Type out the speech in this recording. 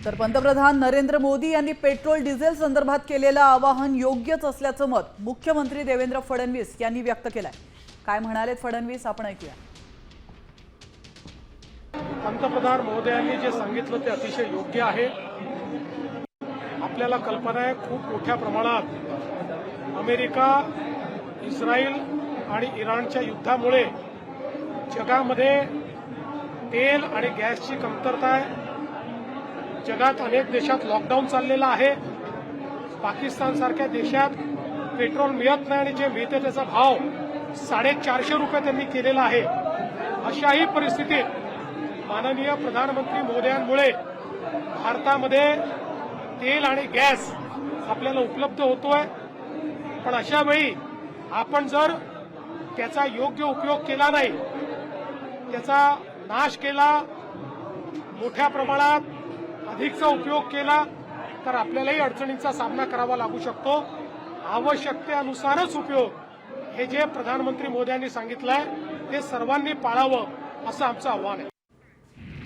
तर पंतप्रधान नरेंद्र मोदी यांनी पेट्रोल डिझेल संदर्भात केलेलं आवाहन योग्यच असल्याचं मत मुख्यमंत्री देवेंद्र फडणवीस यांनी व्यक्त केलंय। काय म्हणालेत फडणवीस आपण ऐकूया। पंतप्रधान महोदयांनी जे सांगितलं ते अतिशय योग्य आहे। आपल्याला कल्पना आहे खूप मोठ्या प्रमाणात अमेरिका, इस्रायल आणि इराणच्या युद्धामुळे जगामध्ये तेल आणि गॅसची कमतरता आहे। जगात अनेक देशात लॉकडाऊन चाललेला आहे। पाकिस्तान सारख्या देशात पेट्रोल मिळत नाही आणि जे मिळते त्याचा भाव 450 रुपये त्यांनी केलेला आहे। अशाही परिस्थितीत माननीय प्रधानमंत्री मोदयांमुळे भारतामध्ये तेल आणि गॅस आपल्याला उपलब्ध होतोय। पण अशा वेळी आपण जर त्याचा योग्य उपयोग केला नाही, त्याचा नाश केला, मोठ्या प्रमाणात अधिकचा उपयोग केला तर आपल्यालाही अडचणींचा सामना करावा लागू शकतो। आवश्यकतेनुसारच उपयोग हे जे प्रधानमंत्री मोदयांनी सांगितलंय ते सर्वांनी पाळावं असं आमचं आव्हान आहे।